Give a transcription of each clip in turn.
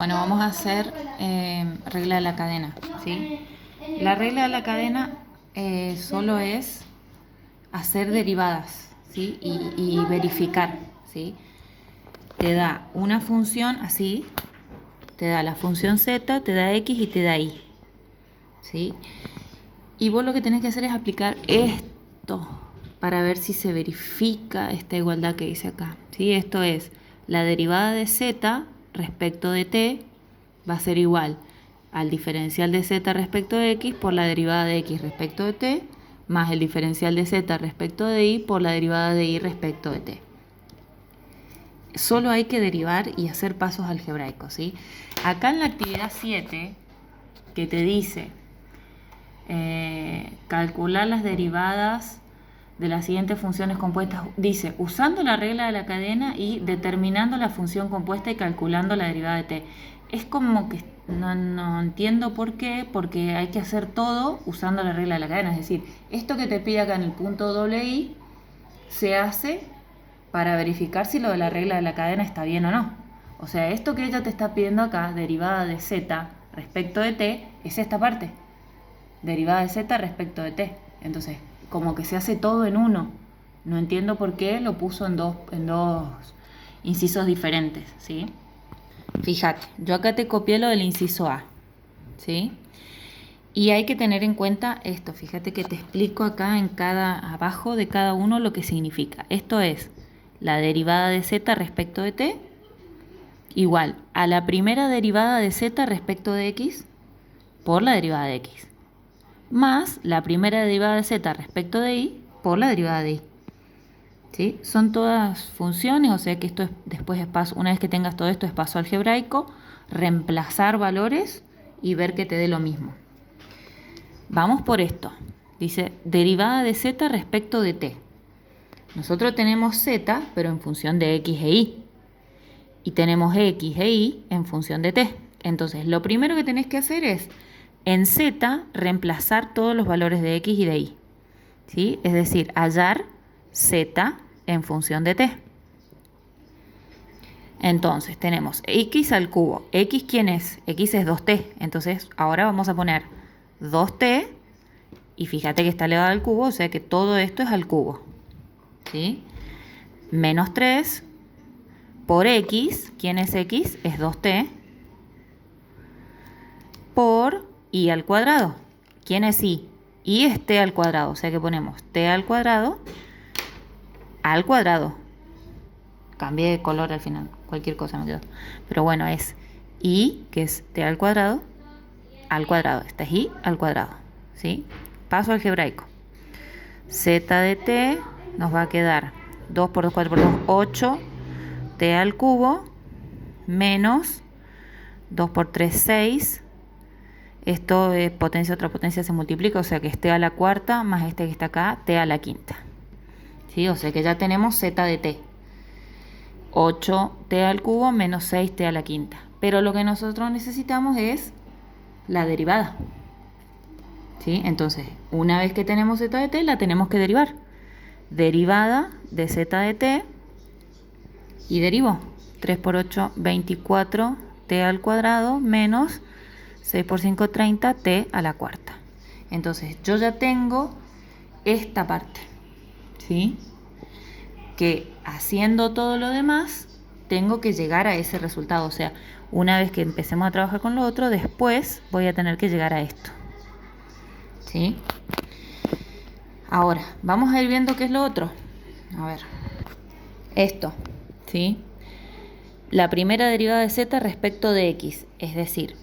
Bueno, vamos a hacer regla de la cadena, ¿sí? La regla de la cadena solo es hacer derivadas, ¿sí? Y verificar, ¿sí? Te da una función así, te da la función z, te da x y te da y, ¿sí? Y vos lo que tenés que hacer es aplicar esto para ver si se verifica esta igualdad que dice acá, ¿sí? Esto es la derivada de z respecto de t va a ser igual al diferencial de z respecto de x por la derivada de x respecto de t más el diferencial de z respecto de y por la derivada de y respecto de t. Solo hay que derivar y hacer pasos algebraicos, ¿sí? Acá en la actividad 7 que te dice calcular las derivadas de las siguientes funciones compuestas, dice usando la regla de la cadena y determinando la función compuesta y calculando la derivada de t. Es como que no entiendo por qué, porque hay que hacer todo usando la regla de la cadena. Es decir, esto que te pide acá en el punto doble i se hace para verificar si lo de la regla de la cadena está bien o no. O sea, esto que ella te está pidiendo acá, derivada de z respecto de t, es esta parte, derivada de z respecto de t. Entonces, como que se hace todo en uno. No entiendo por qué lo puso en dos incisos diferentes, ¿sí? Fíjate, yo acá te copié lo del inciso A, ¿sí? Y hay que tener en cuenta esto. Fíjate que te explico acá abajo de cada uno lo que significa. Esto es la derivada de z respecto de t igual a la primera derivada de z respecto de x por la derivada de x más la primera derivada de z respecto de y por la derivada de y. ¿Sí? Son todas funciones, o sea que esto es, después es paso, una vez que tengas todo esto es paso algebraico, reemplazar valores y ver que te dé lo mismo. Vamos por esto. Dice derivada de z respecto de t. Nosotros tenemos z, pero en función de x e y. Y tenemos x e y en función de t. Entonces, lo primero que tenés que hacer es en z reemplazar todos los valores de x y de y, ¿sí? Es decir, hallar z en función de t. Entonces tenemos x al cubo. ¿X quién es? X es 2t. Entonces ahora vamos a poner 2t y fíjate que está elevado al cubo, o sea que todo esto es al cubo, ¿sí? Menos 3 por x. ¿Quién es x? Es 2t por y al cuadrado. ¿Quién es y? Y es t al cuadrado, o sea que ponemos t al cuadrado. Cambié de color al final, cualquier cosa me quedó. Pero bueno, es y, que es t al cuadrado. Esta es y al cuadrado, ¿sí? Paso algebraico. Z de t nos va a quedar 2 por 2, 4 por 2, 8. T al cubo menos 2 por 3, 6. Esto es potencia, otra potencia se multiplica, o sea que es t a la cuarta más este que está acá, t a la quinta. ¿Sí? O sea que ya tenemos z de t. 8t al cubo menos 6t a la quinta. Pero lo que nosotros necesitamos es la derivada. ¿Sí? Entonces, una vez que tenemos z de t, la tenemos que derivar. Derivada de z de t y derivo. 3 por 8, 24 t al cuadrado menos 6 por 5, 30 t a la cuarta. Entonces, yo ya tengo esta parte, ¿sí? Que haciendo todo lo demás, tengo que llegar a ese resultado. O sea, una vez que empecemos a trabajar con lo otro, después voy a tener que llegar a esto, ¿sí? Ahora, vamos a ir viendo qué es lo otro. A ver, esto, ¿sí? La primera derivada de z respecto de x, es decir,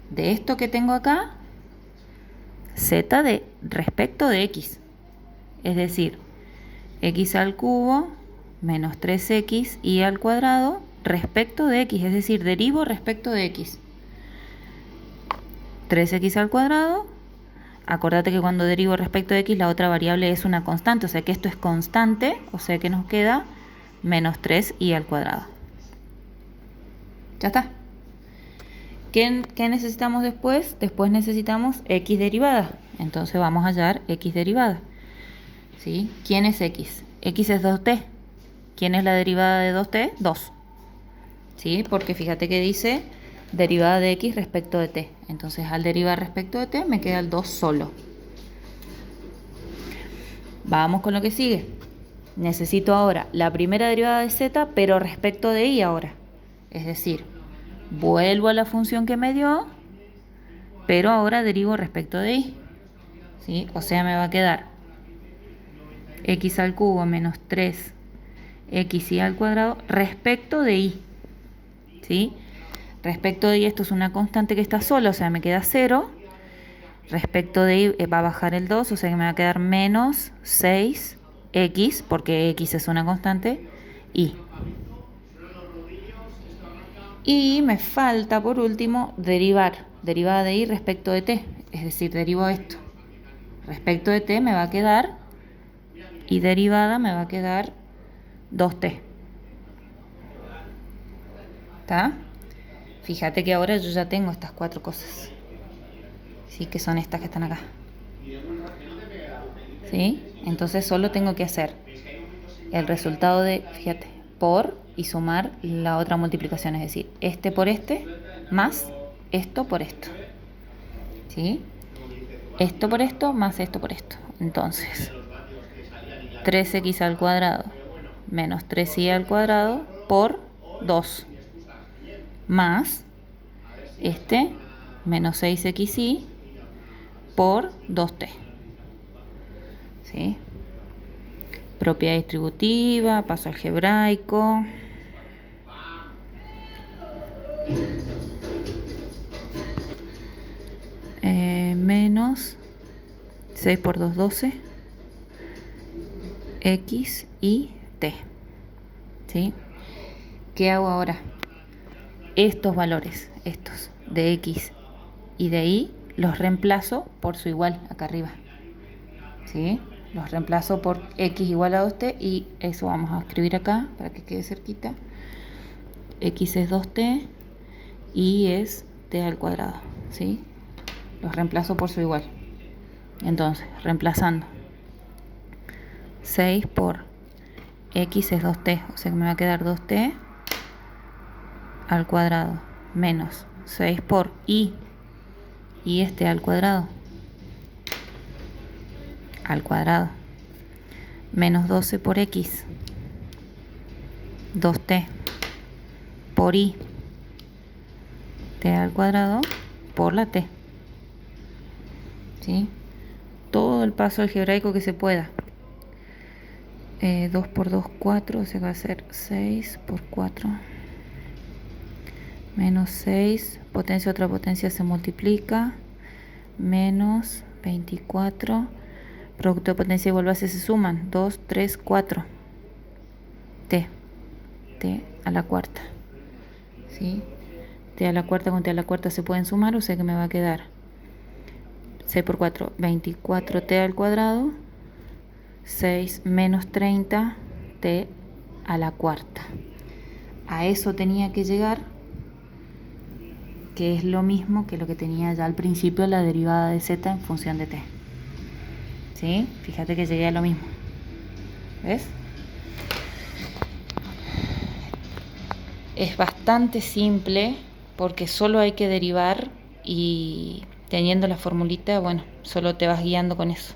de esto que tengo acá, z de respecto de x, es decir, x al cubo menos 3x y al cuadrado respecto de x, es decir, derivo respecto de x. 3x al cuadrado, acordate que cuando derivo respecto de x la otra variable es una constante, o sea que esto es constante, o sea que nos queda menos 3y al cuadrado. Ya está. ¿Qué necesitamos después? Después necesitamos x derivada, entonces vamos a hallar x derivada, ¿sí? ¿Quién es x? X es 2t. ¿Quién es la derivada de 2t? 2. ¿Sí? Porque fíjate que dice derivada de x respecto de t. Entonces al derivar respecto de t me queda el 2 solo. Vamos con lo que sigue. Necesito ahora la primera derivada de z, pero respecto de y ahora. Es decir, vuelvo a la función que me dio, pero ahora derivo respecto de y. ¿Sí? O sea, me va a quedar x al cubo menos 3xy al cuadrado respecto de y. ¿Sí? Respecto de y, esto es una constante que está sola, o sea, me queda 0. Respecto de y va a bajar el 2, o sea que me va a quedar menos 6x, porque x es una constante, y. Y me falta, por último, derivar. Derivada de y respecto de t, es decir, derivo esto. Respecto de t me va a quedar, y derivada me va a quedar 2t. ¿Está? Fíjate que ahora yo ya tengo estas 4 cosas. ¿Sí? Que son estas que están acá. ¿Sí? Entonces solo tengo que hacer el resultado de, fíjate, por y sumar la otra multiplicación, es decir, este por este más esto por esto. ¿Sí? Esto por esto más esto por esto. Entonces, 3x al cuadrado menos 3y al cuadrado por 2 más este menos 6xy por 2t. ¿Sí? Propiedad distributiva, paso algebraico. Menos 6 por 2, 12. X y t. ¿Sí? ¿Qué hago ahora? Estos valores, estos de x y de y, los reemplazo por su igual acá arriba. ¿Sí? Los reemplazo por x igual a 2t y eso vamos a escribir acá para que quede cerquita. X es 2t y es t al cuadrado. ¿Sí? Los reemplazo por su igual. Entonces, reemplazando 6 por x es 2t, o sea que me va a quedar 2t al cuadrado menos 6 por y este al cuadrado menos 12 por x 2t por y t al cuadrado por la t. ¿Sí? Todo el paso algebraico que se pueda. 2 por 2, 4, o sea que va a ser 6 por 4 menos 6, potencia otra potencia se multiplica, menos 24, producto de potencia igual base se suman, 2, 3, 4, t a la cuarta. ¿Sí? T a la cuarta con t a la cuarta se pueden sumar, o sea que me va a quedar 6 por 4, 24t al cuadrado, 6 menos 30 t a la cuarta. A eso tenía que llegar, que es lo mismo que lo que tenía ya al principio la derivada de z en función de t. ¿Sí? Fíjate que llegué a lo mismo. ¿Ves? Es bastante simple porque solo hay que derivar y teniendo la formulita, bueno, solo te vas guiando con eso.